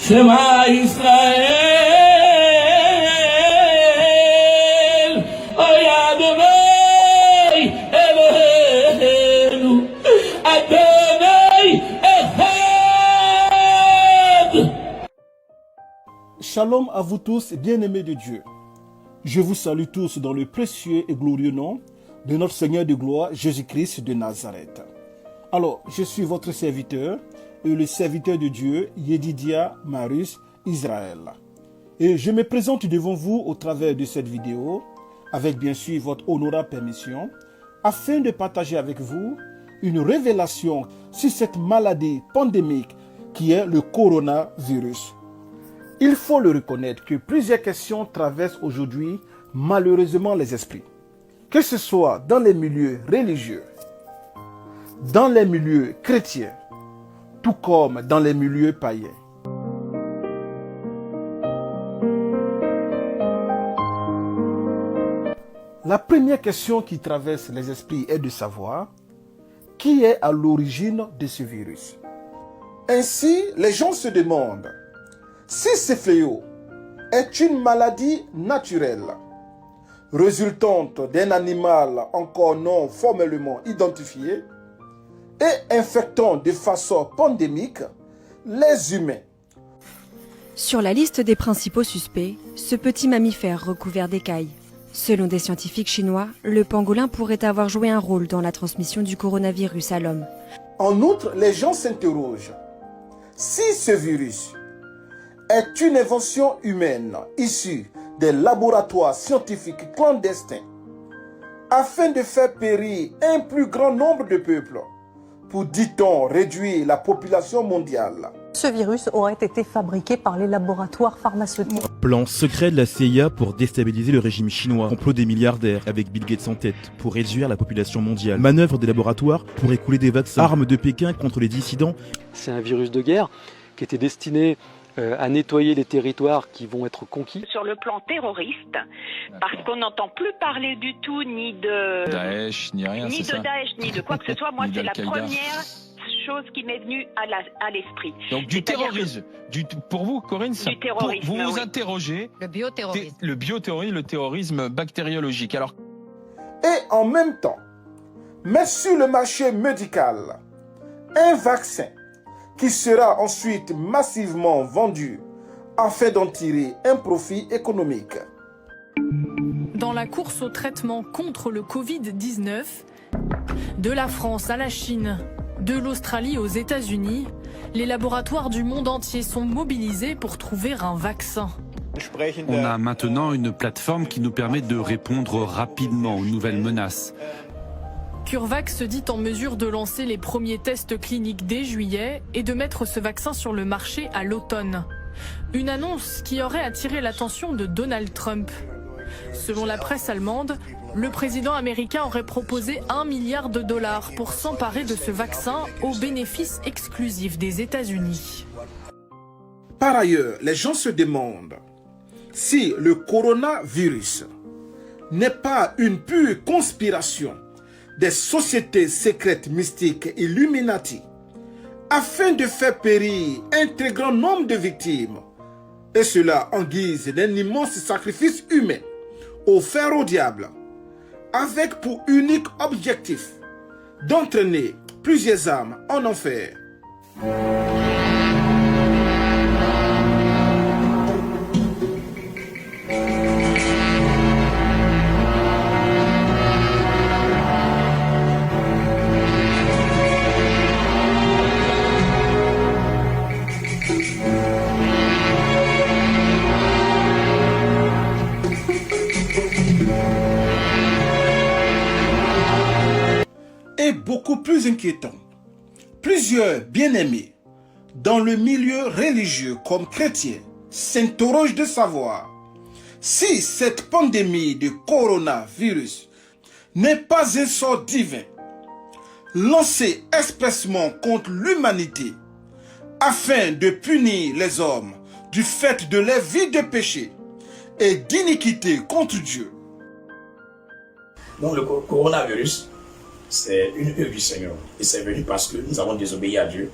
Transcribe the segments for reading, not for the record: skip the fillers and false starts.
Shema Israël, Oyadonai Eloheinu, Adonai Echad. Shalom à vous tous, bien-aimés de Dieu. Je vous salue tous dans le précieux et glorieux nom de notre Seigneur de gloire, Jésus-Christ de Nazareth. Alors, je suis votre serviteur et le serviteur de Dieu, Yedidia Marius Israël. Et je me présente devant vous au travers de cette vidéo, avec bien sûr votre honorable permission, afin de partager avec vous une révélation sur cette maladie pandémique qui est le coronavirus. Il faut le reconnaître que plusieurs questions traversent aujourd'hui malheureusement les esprits. Que ce soit dans les milieux religieux, dans les milieux chrétiens, tout comme dans les milieux païens. La première question qui traverse les esprits est de savoir qui est à l'origine de ce virus. Ainsi, les gens se demandent si ce fléau est une maladie naturelle, résultante d'un animal encore non formellement identifié et infectant de façon pandémique les humains. Sur la liste des principaux suspects, ce petit mammifère recouvert d'écailles. Selon des scientifiques chinois, le pangolin pourrait avoir joué un rôle dans la transmission du coronavirus à l'homme. En outre, les gens s'interrogent si ce virus est une invention humaine issue des laboratoires scientifiques clandestins afin de faire périr un plus grand nombre de peuples pour, dit-on, réduire la population mondiale. Ce virus aurait été fabriqué par les laboratoires pharmaceutiques. Plan secret de la CIA pour déstabiliser le régime chinois. Complot des milliardaires avec Bill Gates en tête pour réduire la population mondiale. Manœuvre des laboratoires pour écouler des vaccins. Armes de Pékin contre les dissidents. C'est un virus de guerre qui était destiné à nettoyer les territoires qui vont être conquis. Sur le plan terroriste, parce qu'on n'entend plus parler du tout ni de Daesh, ni rien, ni c'est de ça. Daesh, ni de quoi que ce soit. Moi, c'est la d'Al-Qaïda. première chose qui m'est venue à l'esprit. Donc du terrorisme. Pour vous, Corinne, ça, Du terrorisme, vous oui. interrogez Le bioterrorisme. le bioterrorisme, le terrorisme bactériologique. Alors, Et en même temps, mettre sur le marché médical un vaccin qui sera ensuite massivement vendu afin d'en tirer un profit économique. Dans la course au traitement contre le Covid-19, de la France à la Chine, de l'Australie aux États-Unis, les laboratoires du monde entier sont mobilisés pour trouver un vaccin. On a maintenant une plateforme qui nous permet de répondre rapidement aux nouvelles menaces. CureVac se dit en mesure de lancer les premiers tests cliniques dès juillet et de mettre ce vaccin sur le marché à l'automne. Une annonce qui aurait attiré l'attention de Donald Trump. Selon la presse allemande, le président américain aurait proposé $1 milliard pour s'emparer de ce vaccin au bénéfice exclusif des États-Unis. Par ailleurs, les gens se demandent si le coronavirus n'est pas une pure conspiration des sociétés secrètes mystiques Illuminati afin de faire périr un très grand nombre de victimes, et cela en guise d'un immense sacrifice humain offert au diable, avec pour unique objectif d'entraîner plusieurs âmes en enfer. Et beaucoup plus inquiétant, plusieurs bien-aimés dans le milieu religieux comme chrétiens s'interrogent de savoir si cette pandémie de coronavirus n'est pas un sort divin lancé expressément contre l'humanité afin de punir les hommes du fait de leur vie de péché et d'iniquité contre Dieu. Donc le coronavirus, c'est une œuvre du Seigneur. Et c'est venu parce que nous avons désobéi à Dieu.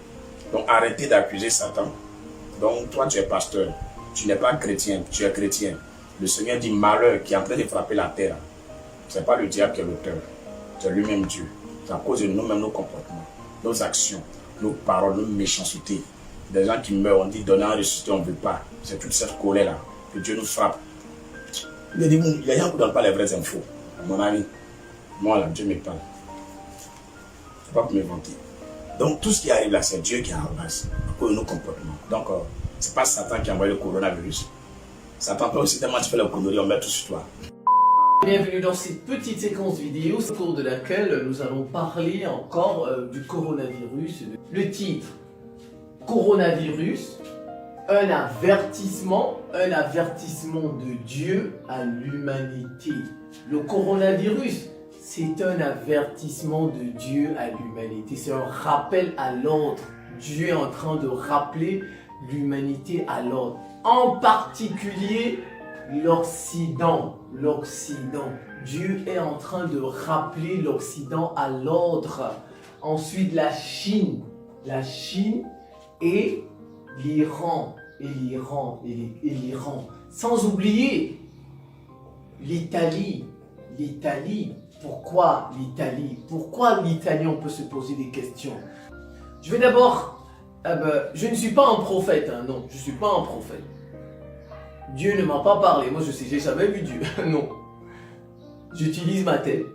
Donc arrêtez d'accuser Satan Donc toi tu es pasteur, tu n'es pas chrétien, tu es chrétien. Le Seigneur dit malheur qui est en train de frapper la terre. Ce n'est pas le diable qui est l'auteur, c'est lui-même Dieu. C'est à cause de nous-mêmes, nos comportements, nos actions, nos paroles, nos méchancetés. Des gens qui meurent, on dit donner un ressuscité, on ne veut pas. C'est toute cette colère-là que Dieu nous frappe. Il y a des gens qui ne donnent pas les vraies infos. Mon ami, moi là, Dieu me parle. Il ne faut pas me vanter. Donc tout ce qui arrive là, c'est Dieu qui est en base à cause de nos comportements. Donc ce n'est pas Satan qui a envoyé le coronavirus. Satan peut aussi tellement tu fais le connerie, on met tout sur toi. Bienvenue dans cette petite séquence vidéo au cours de laquelle nous allons parler encore du coronavirus. Le titre, coronavirus, un avertissement de Dieu à l'humanité. Le coronavirus, c'est un avertissement de Dieu à l'humanité. C'est un rappel à l'ordre. Dieu est en train de rappeler l'humanité à l'ordre. En particulier, l'Occident. Dieu est en train de rappeler l'Occident à l'ordre. Ensuite, la Chine et l'Iran. Sans oublier l'Italie. Pourquoi l'Italie? Pourquoi l'Italie? On peut se poser des questions. Je vais d'abord... je ne suis pas un prophète, hein, non, je ne suis pas un prophète. Dieu ne m'a pas parlé, moi je sais, j'ai jamais vu Dieu, non. J'utilise ma tête,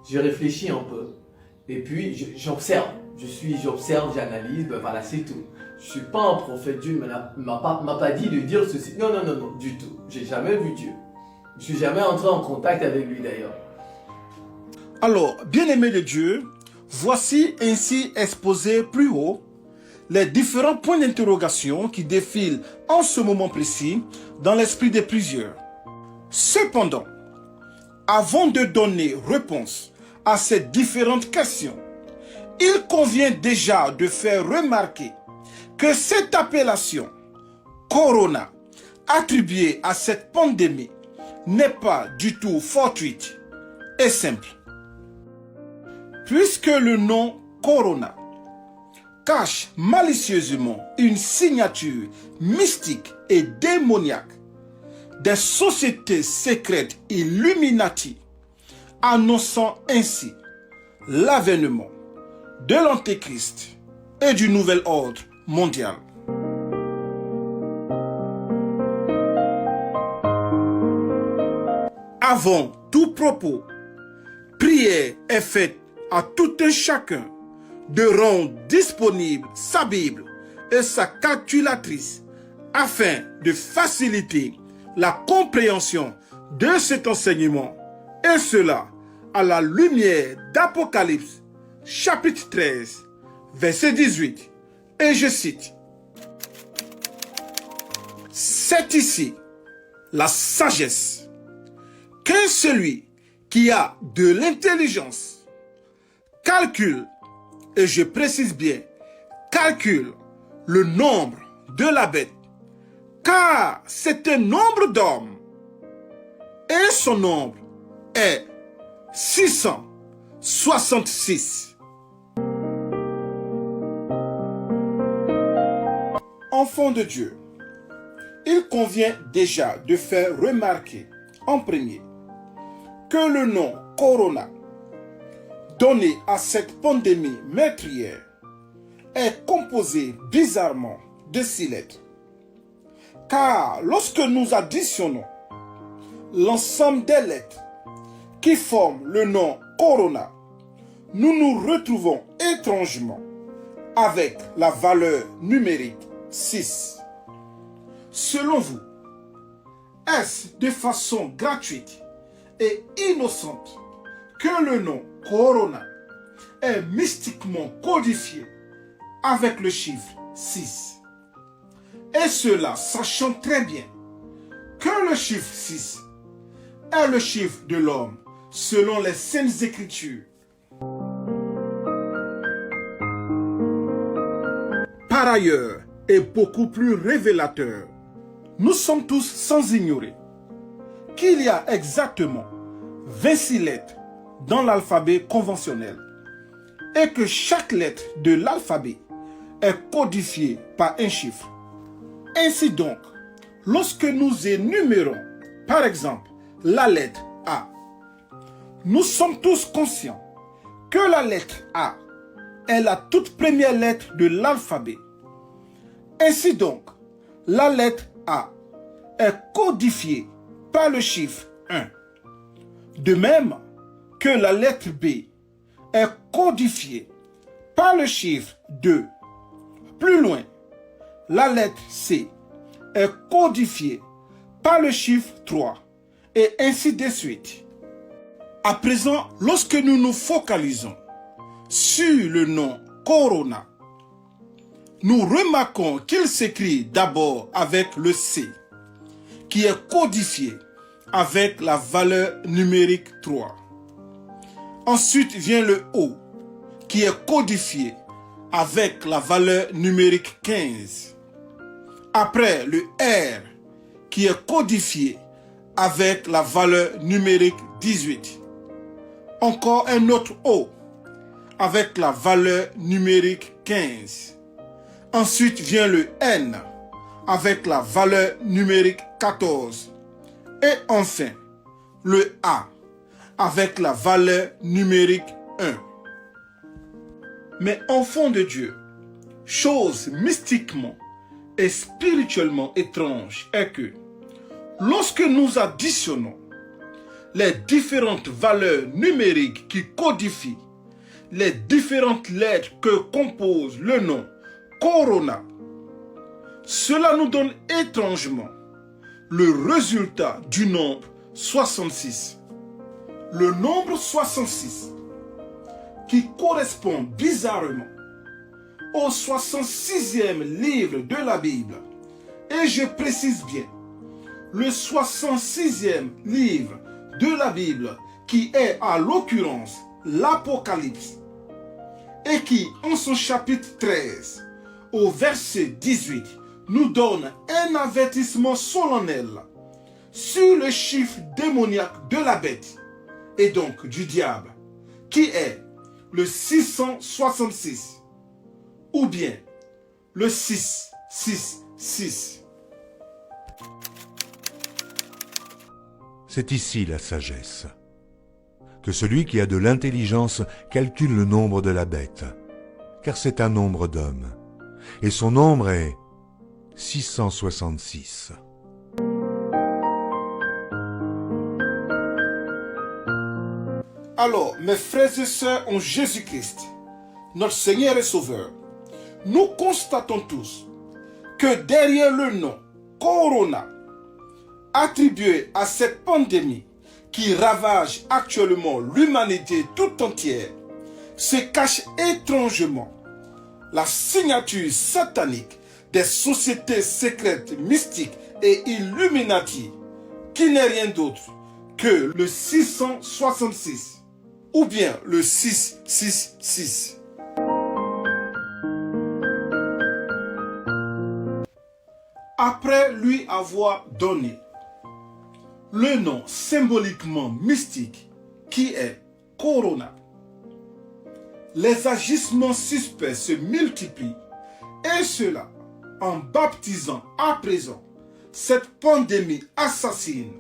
je réfléchis un peu, et puis j'observe, j'observe, j'analyse, voilà, c'est tout. Je ne suis pas un prophète, Dieu ne m'a pas dit de dire ceci, non, du tout. J'ai jamais vu Dieu. Je suis jamais entré en contact avec lui d'ailleurs. Alors, bien-aimés de Dieu, voici ainsi exposés plus haut les différents points d'interrogation qui défilent en ce moment précis dans l'esprit de plusieurs. Cependant, avant de donner réponse à ces différentes questions, il convient déjà de faire remarquer que cette appellation Corona attribuée à cette pandémie n'est pas du tout fortuite et simple. Puisque le nom Corona cache malicieusement une signature mystique et démoniaque des sociétés secrètes Illuminati, annonçant ainsi l'avènement de l'Antéchrist et du nouvel ordre mondial. Avant tout propos, prière est faite à tout un chacun de rendre disponible sa Bible et sa calculatrice afin de faciliter la compréhension de cet enseignement, et cela à la lumière d'Apocalypse chapitre 13 verset 18, et je cite: c'est ici la sagesse que celui qui a de l'intelligence calcule, et je précise bien, calcule le nombre de la bête, car c'est un nombre d'hommes, et son nombre est 666. Enfants de Dieu, il convient déjà de faire remarquer en premier que le nom Corona donné à cette pandémie meurtrière est composé bizarrement de 6 lettres. Car lorsque nous additionnons l'ensemble des lettres qui forment le nom Corona, nous nous retrouvons étrangement avec la valeur numérique 6. Selon vous, est-ce de façon gratuite et innocente que le nom Corona est mystiquement codifié avec le chiffre 6? Et cela sachant très bien que le chiffre 6 est le chiffre de l'homme selon les Saintes Écritures. Par ailleurs, et beaucoup plus révélateur, nous sommes tous sans ignorer qu'il y a exactement 26 lettres dans l'alphabet conventionnel et que chaque lettre de l'alphabet est codifiée par un chiffre. Ainsi donc, lorsque nous énumérons, par exemple, la lettre A, nous sommes tous conscients que la lettre A est la toute première lettre de l'alphabet. Ainsi donc, la lettre A est codifiée par le chiffre 1. De même que la lettre B est codifiée par le chiffre 2. Plus loin, la lettre C est codifiée par le chiffre 3 et ainsi de suite. À présent, lorsque nous nous focalisons sur le nom Corona, nous remarquons qu'il s'écrit d'abord avec le C, qui est codifié avec la valeur numérique 3. Ensuite vient le O, qui est codifié avec la valeur numérique 15. Après le R, qui est codifié avec la valeur numérique 18. Encore un autre O, avec la valeur numérique 15. Ensuite vient le N, avec la valeur numérique 14. Et enfin, le A, avec la valeur numérique 1. Mais enfants de Dieu, chose mystiquement et spirituellement étrange est que lorsque nous additionnons les différentes valeurs numériques qui codifient les différentes lettres que compose le nom Corona, cela nous donne étrangement le résultat du nombre 66. Le nombre 66 qui correspond bizarrement au 66e livre de la Bible. Et je précise bien, le 66e livre de la Bible qui est à l'occurrence l'Apocalypse et qui en son chapitre 13 au verset 18 nous donne un avertissement solennel sur le chiffre démoniaque de la bête et donc du diable qui est le 666 ou bien le 666. C'est ici la sagesse. Que celui qui a de l'intelligence calcule le nombre de la bête, car c'est un nombre d'hommes, et son nombre est 666. Alors, mes frères et sœurs en Jésus-Christ, notre Seigneur et Sauveur, nous constatons tous que derrière le nom Corona, attribué à cette pandémie qui ravage actuellement l'humanité tout entière, se cache étrangement la signature satanique des sociétés secrètes mystiques et Illuminati, qui n'est rien d'autre que le 666 ou bien le 666. Après lui avoir donné le nom symboliquement mystique qui est Corona, les agissements suspects se multiplient, et cela en baptisant à présent cette pandémie assassine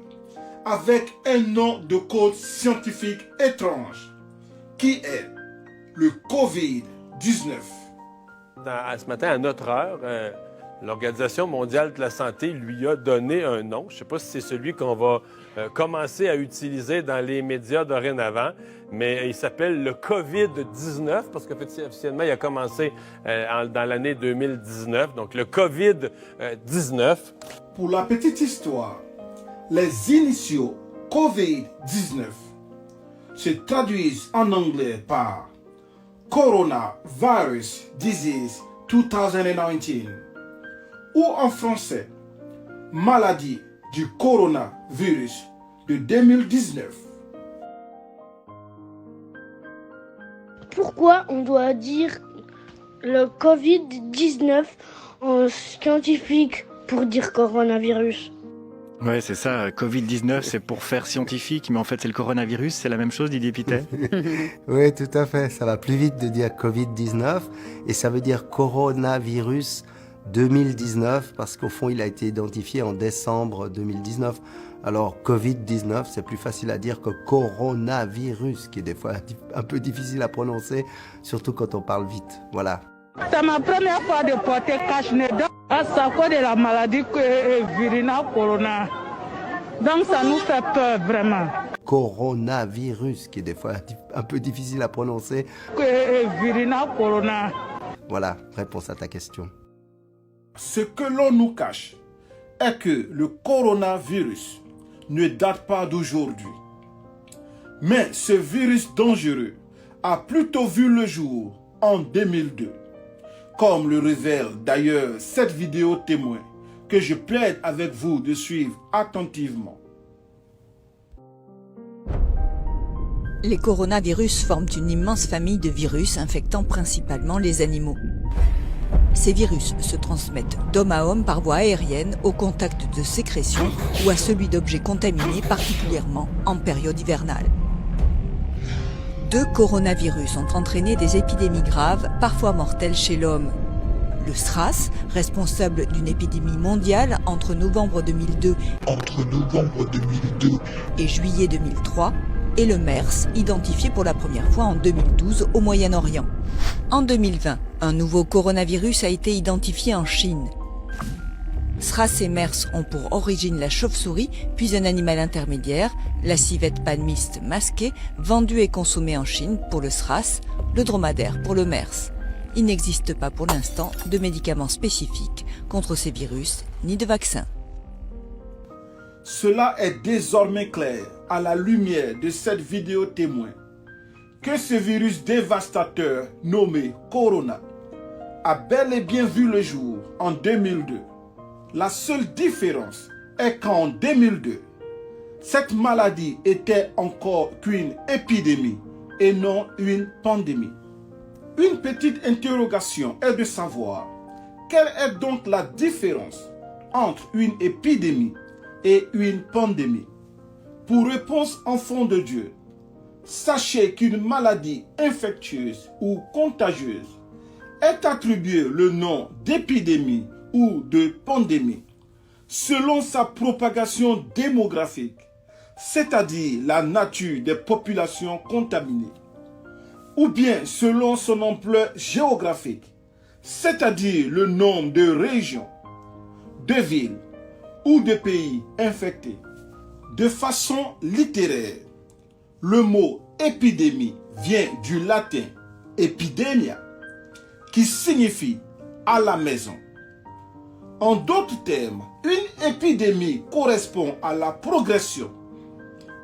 avec un nom de code scientifique étrange qui est le Covid-19. Ce matin, à notre heure, l'Organisation mondiale de la santé lui a donné un nom. Je ne sais pas si c'est celui qu'on va commencer à utiliser dans les médias dorénavant, mais il s'appelle le COVID-19 parce qu'officiellement, il a commencé dans l'année 2019. Donc, le COVID-19. Pour la petite histoire, les initiaux COVID-19 se traduisent en anglais par Coronavirus Disease 2019 ou en français Maladie du coronavirus de 2019. Pourquoi on doit dire le Covid-19 en scientifique pour dire coronavirus? Ouais, c'est ça. Covid-19, c'est pour faire scientifique, mais en fait, c'est le coronavirus. C'est la même chose, Didier Pittet? Oui, tout à fait. Ça va plus vite de dire Covid-19 et ça veut dire coronavirus 2019 parce qu'au fond, il a été identifié en décembre 2019. Alors, Covid-19, c'est plus facile à dire que coronavirus, qui est des fois un peu difficile à prononcer, surtout quand on parle vite. Voilà. C'est ma première fois de porter cache-nez à sa fois de la maladie virina corona. Donc ça nous fait peur vraiment. Coronavirus, qui est des fois un peu difficile à prononcer. Virina corona. Voilà, réponse à ta question. Ce que l'on nous cache est que le coronavirus ne date pas d'aujourd'hui. Mais ce virus dangereux a plutôt vu le jour en 2002. Comme le révèle d'ailleurs cette vidéo témoin que je plaide avec vous de suivre attentivement. Les coronavirus forment une immense famille de virus infectant principalement les animaux. Ces virus se transmettent d'homme à homme par voie aérienne au contact de sécrétions ou à celui d'objets contaminés, particulièrement en période hivernale. 2 coronavirus ont entraîné des épidémies graves, parfois mortelles chez l'homme. Le SRAS, responsable d'une épidémie mondiale entre novembre 2002 et juillet 2003, et le MERS, identifié pour la première fois en 2012 au Moyen-Orient. En 2020, un nouveau coronavirus a été identifié en Chine. SRAS et MERS ont pour origine la chauve-souris, puis un animal intermédiaire, la civette palmiste masquée, vendue et consommée en Chine pour le SRAS, le dromadaire pour le MERS. Il n'existe pas pour l'instant de médicaments spécifiques contre ces virus, ni de vaccins. Cela est désormais clair à la lumière de cette vidéo témoin que ce virus dévastateur nommé Corona a bel et bien vu le jour en 2002. La seule différence est qu'en 2002, cette maladie était encore qu'une épidémie et non une pandémie. Une petite interrogation est de savoir quelle est donc la différence entre une épidémie et une pandémie. Pour réponse enfant de Dieu, sachez qu'une maladie infectieuse ou contagieuse est attribuée le nom d'épidémie ou de pandémie selon sa propagation démographique, c'est-à-dire la nature des populations contaminées, ou bien selon son ampleur géographique, c'est-à-dire le nombre de régions, de villes ou de pays infectés. De façon littéraire, le mot épidémie vient du latin epidemia, qui signifie à la maison. En d'autres termes, une épidémie correspond à la progression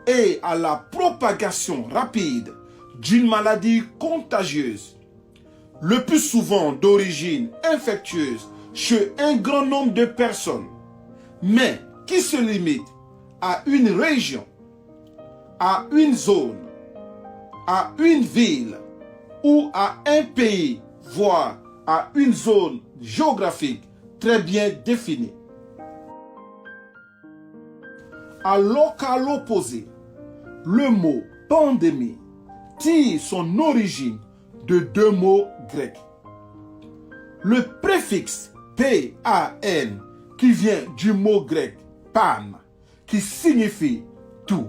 et à la propagation rapide d'une maladie contagieuse, le plus souvent d'origine infectieuse chez un grand nombre de personnes, mais qui se limite à une région, à une zone, à une ville ou à un pays, voire à une zone géographique très bien définie. Alors qu'à l'opposé, le mot pandémie tire son origine de 2 mots grecs. Le préfixe P-A-N qui vient du mot grec pan, qui signifie tout.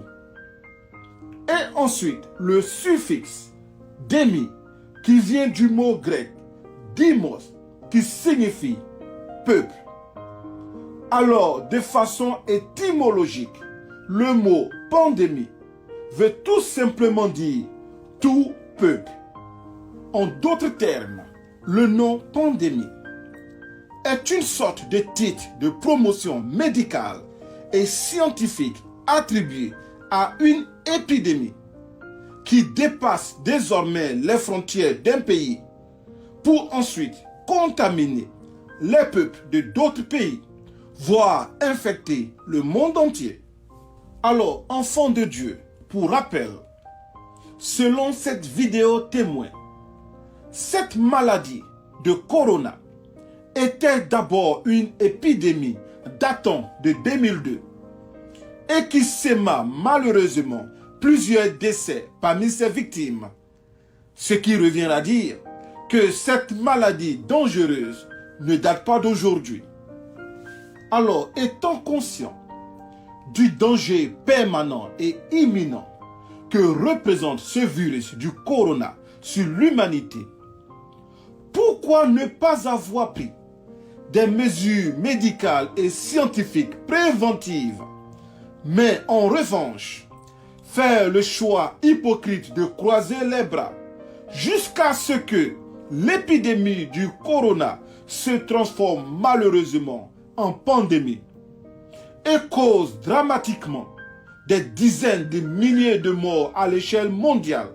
Et ensuite, le suffixe démi, qui vient du mot grec demos, qui signifie peuple. Alors, de façon étymologique, le mot pandémie veut tout simplement dire tout peuple. En d'autres termes, le nom pandémie est une sorte de titre de promotion médicale et scientifique attribué à une épidémie qui dépasse désormais les frontières d'un pays pour ensuite contaminer les peuples de d'autres pays, voire infecter le monde entier. Alors, enfants de Dieu, pour rappel, selon cette vidéo témoin, cette maladie de corona était d'abord une épidémie datant de 2002 et qui sema malheureusement plusieurs décès parmi ses victimes. Ce qui revient à dire que cette maladie dangereuse ne date pas d'aujourd'hui. Alors, étant conscient du danger permanent et imminent que représente ce virus du corona sur l'humanité, pourquoi ne pas avoir pris des mesures médicales et scientifiques préventives, mais en revanche, faire le choix hypocrite de croiser les bras jusqu'à ce que l'épidémie du corona se transforme malheureusement en pandémie et cause dramatiquement des dizaines de milliers de morts à l'échelle mondiale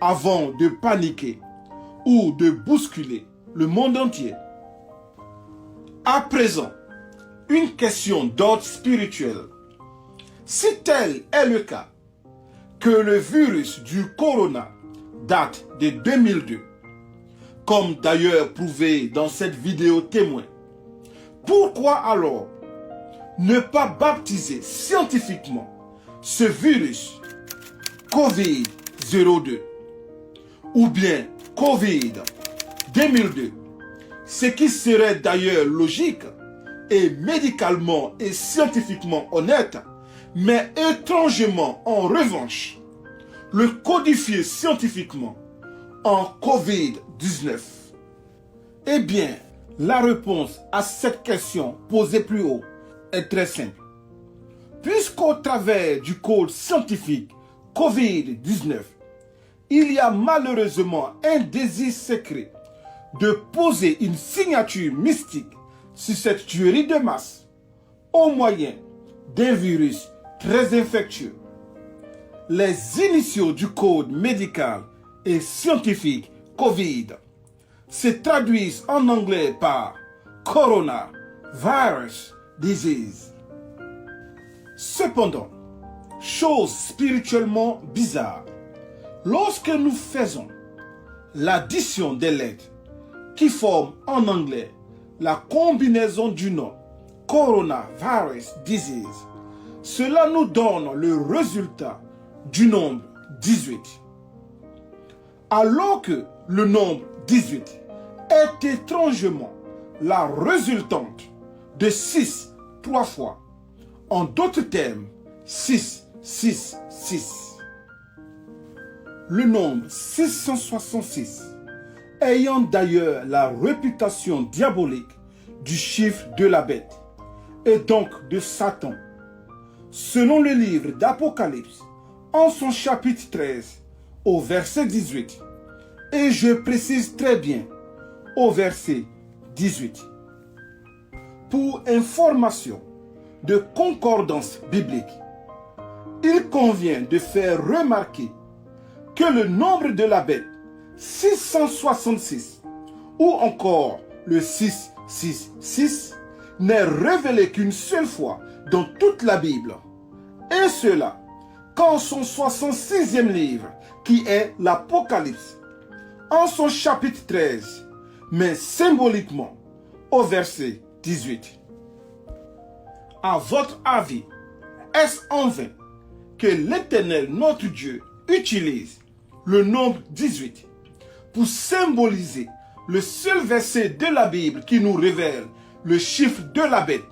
avant de paniquer ou de bousculer le monde entier. À présent, une question d'ordre spirituel. Si tel est le cas, que le virus du corona date de 2002, comme d'ailleurs prouvé dans cette vidéo témoin, pourquoi alors ne pas baptiser scientifiquement ce virus Covid-02 ou bien Covid 2002, ce qui serait d'ailleurs logique et médicalement et scientifiquement honnête, mais étrangement en revanche, le codifier scientifiquement en Covid-19? Eh bien, la réponse à cette question posée plus haut est très simple. Puisqu'au travers du code scientifique Covid-19, il y a malheureusement un désir secret de poser une signature mystique sur cette tuerie de masse au moyen d'un virus très infectieux. Les initiaux du code médical et scientifique COVID se traduisent en anglais par Coronavirus Disease. Cependant, chose spirituellement bizarre, lorsque nous faisons l'addition des lettres qui forment en anglais la combinaison du nom Coronavirus Disease, cela nous donne le résultat du nombre 18. Alors que le nombre 18 est étrangement la résultante de 6 3 fois. En d'autres termes, 6, 6, 6. Le nombre 666, ayant d'ailleurs la réputation diabolique du chiffre de la bête, et donc de Satan, selon le livre d'Apocalypse, en son chapitre 13, au verset 18, et je précise très bien, au verset 18. Pour information de concordance biblique, il convient de faire remarquer que le nombre de la bête, 666, ou encore le 666, n'est révélé qu'une seule fois dans toute la Bible. Et cela, qu'en son 66e livre, qui est l'Apocalypse, en son chapitre 13, mais symboliquement au verset 18. À votre avis, est-ce en vain que l'Éternel, notre Dieu, utilise le nombre 18 pour symboliser le seul verset de la Bible qui nous révèle le chiffre de la bête,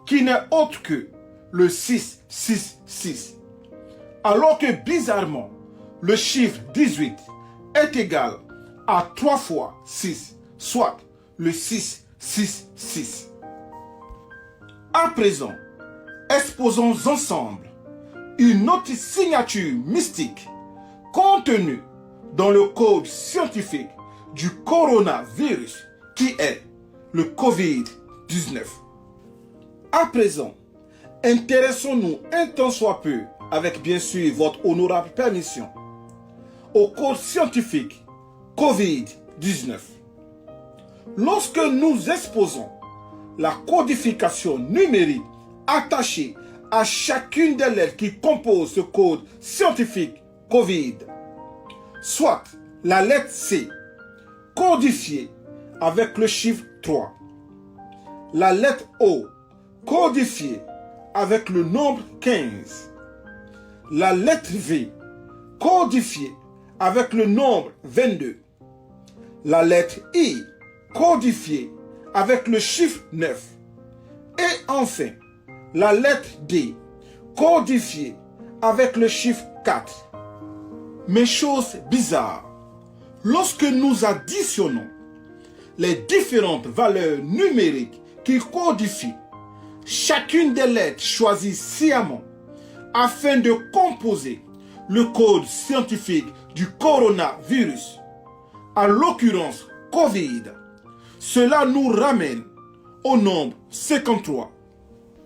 qui n'est autre que le 666, alors que bizarrement, le chiffre 18 est égal à 3 fois 6, soit le 666. À présent, exposons ensemble une autre signature mystique contenue dans le code scientifique du coronavirus qui est le Covid-19. À présent, intéressons-nous un tant soit peu, avec bien sûr votre honorable permission, au code scientifique Covid-19. Lorsque nous exposons la codification numérique attachée à chacune des lettres qui composent ce code scientifique COVID, soit la lettre C, codifiée avec le chiffre 3, la lettre O, codifiée avec le nombre 15, la lettre V, codifiée avec le nombre 22, la lettre I, codifiée avec le chiffre 9. Et enfin, la lettre D codifiée avec le chiffre 4. Mais chose bizarre, lorsque nous additionnons les différentes valeurs numériques qui codifient chacune des lettres choisies sciemment afin de composer le code scientifique du coronavirus, en l'occurrence Covid, cela nous ramène au nombre 53.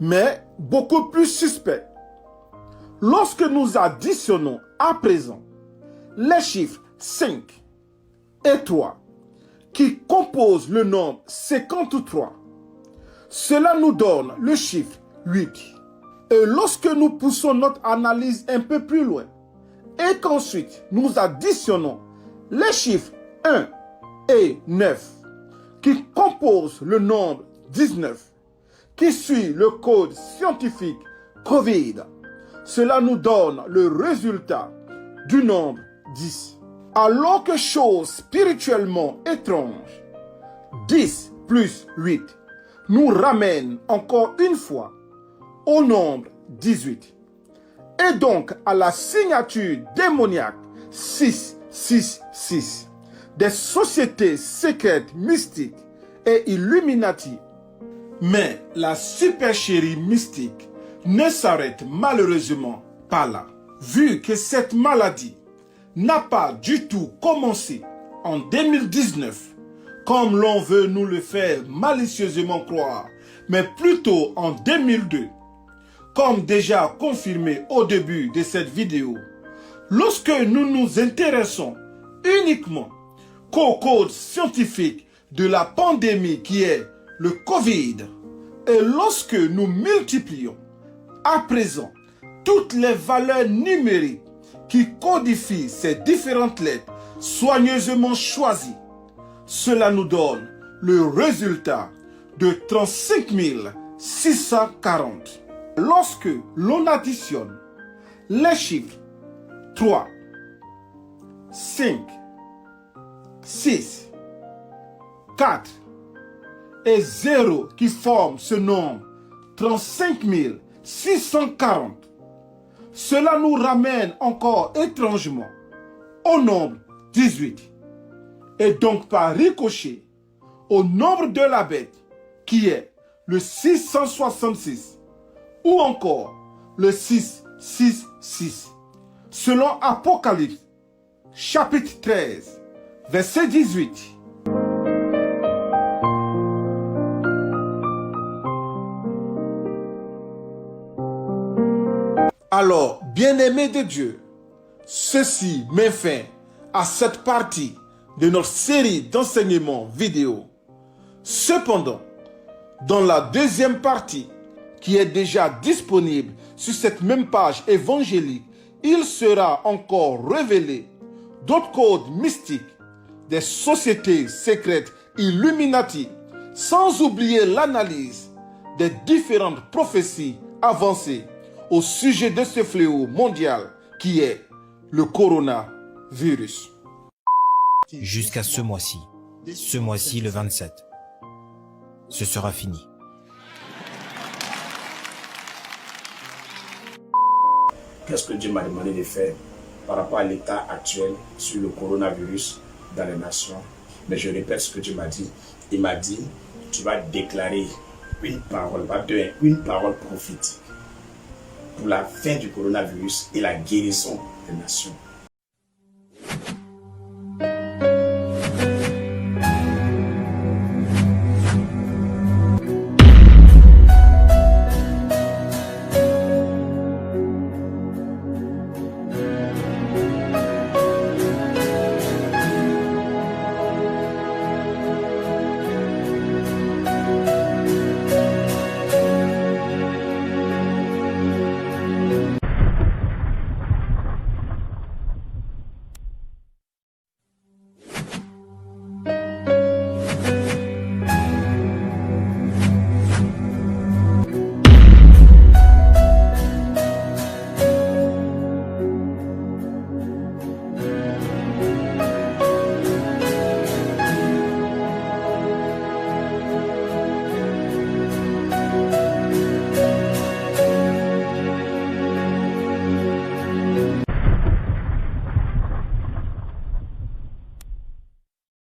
Mais beaucoup plus suspect, lorsque nous additionnons à présent les chiffres 5 et 3 qui composent le nombre 53, cela nous donne le chiffre 8. Et lorsque nous poussons notre analyse un peu plus loin et qu'ensuite nous additionnons les chiffres 1 et 9 qui composent le nombre 19 qui suit le code scientifique Covid, cela nous donne le résultat du nombre 10. Alors que chose spirituellement étrange, 10 plus 8 nous ramène encore une fois au nombre 18. Et donc à la signature démoniaque 666 des sociétés secrètes mystiques et Illuminati. Mais la supercherie mystique ne s'arrête malheureusement pas là. Vu que cette maladie n'a pas du tout commencé en 2019, comme l'on veut nous le faire malicieusement croire, mais plutôt en 2002, comme déjà confirmé au début de cette vidéo, lorsque nous nous intéressons uniquement qu'au code scientifique de la pandémie qui est le Covid, et lorsque nous multiplions à présent toutes les valeurs numériques qui codifient ces différentes lettres soigneusement choisies, cela nous donne le résultat de 35 640. Lorsque l'on additionne les chiffres 3, 5, 6, 4 et 0 qui forment ce nombre 35 640, cela nous ramène encore étrangement au nombre 18 et donc par ricochet au nombre de la bête qui est le 666 ou encore le 666 selon Apocalypse chapitre 13 verset 18. Alors, bien-aimés de Dieu, ceci met fin à cette partie de notre série d'enseignements vidéo. Cependant, dans la deuxième partie, qui est déjà disponible sur cette même page évangélique, il sera encore révélé d'autres codes mystiques, des sociétés secrètes Illuminati, sans oublier l'analyse des différentes prophéties avancées au sujet de ce fléau mondial qui est le coronavirus. Jusqu'à ce mois-ci le 27, ce sera fini. Qu'est-ce que Dieu m'a demandé de faire par rapport à l'état actuel sur le coronavirus dans les nations? Mais je répète ce que Dieu m'a dit. Il m'a dit, tu vas déclarer une parole, pas deux, une parole prophétique pour la fin du coronavirus et la guérison des nations.